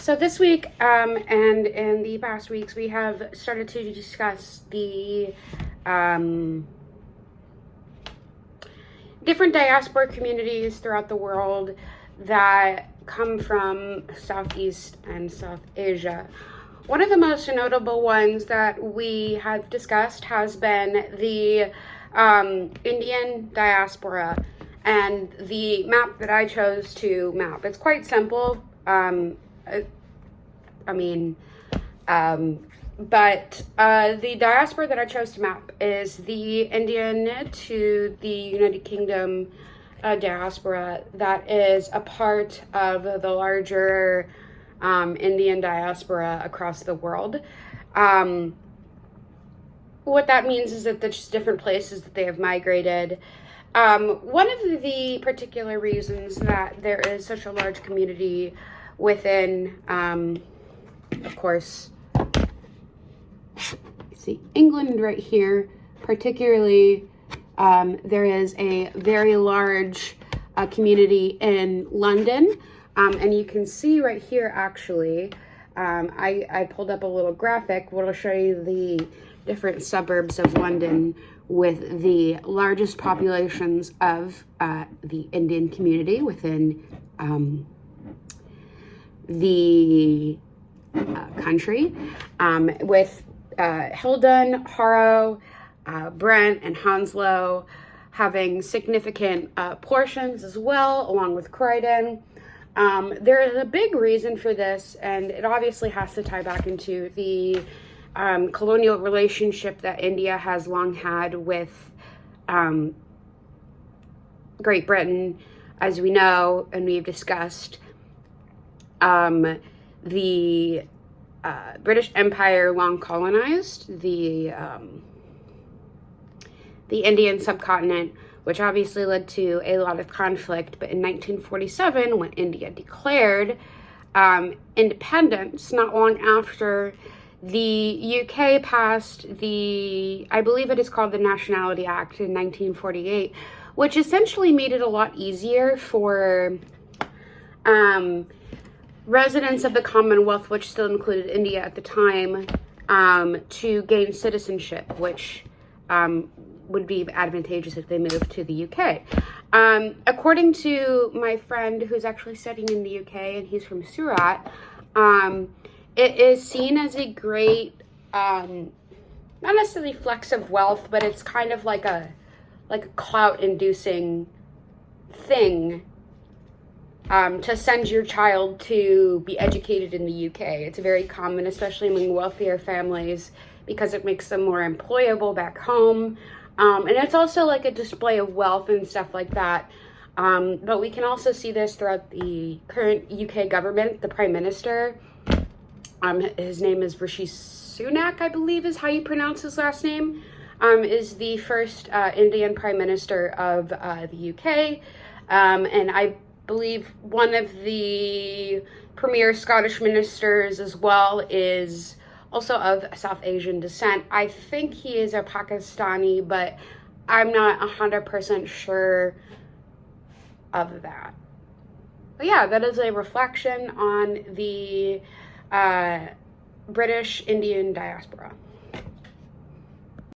So this week and in the past weeks, we have started to discuss the different diaspora communities throughout the world that come from Southeast and South Asia. One of the most notable ones that we have discussed has been the Indian diaspora, and the map that I chose to map. It's quite simple. But the diaspora that I chose to map is the Indian to the United Kingdom diaspora that is a part of the larger Indian diaspora across the world. What that means is that there's just different places that they have migrated. One of the particular reasons that there is such a large community within, of course, see England right here, particularly, there is a very large community in London, and you can see right here actually, I pulled up a little graphic which will show you the different suburbs of London with the largest populations of the Indian community within the country, with Hildon, Harrow, Brent, and Hounslow having significant portions as well, along with Croydon. There is a big reason for this, and it obviously has to tie back into the colonial relationship that India has long had with Great Britain. As we know, and we've discussed, the British Empire long colonized the Indian subcontinent, which obviously led to a lot of conflict. But in 1947, when India declared independence, not long after, the UK passed I believe it is called the Nationality Act in 1948, which essentially made it a lot easier for residents of the Commonwealth, which still included India at the time, to gain citizenship, which would be advantageous if they moved to the UK. According to my friend who's actually studying in the UK, and he's from Surat, it is seen as a great, not necessarily flex of wealth, but it's kind of like a clout-inducing thing to send your child to be educated in the UK. It's very common, especially among wealthier families, because it makes them more employable back home. And it's also like a display of wealth and stuff like that. But we can also see this throughout the current UK government. The Prime Minister, his name is Rishi Sunak, I believe is how you pronounce his last name, is the first Indian Prime Minister of the UK. And I believe one of the premier Scottish ministers as well is also of South Asian descent. I think he is a Pakistani, but I'm not 100% sure of that. But yeah, that is a reflection on the British Indian diaspora.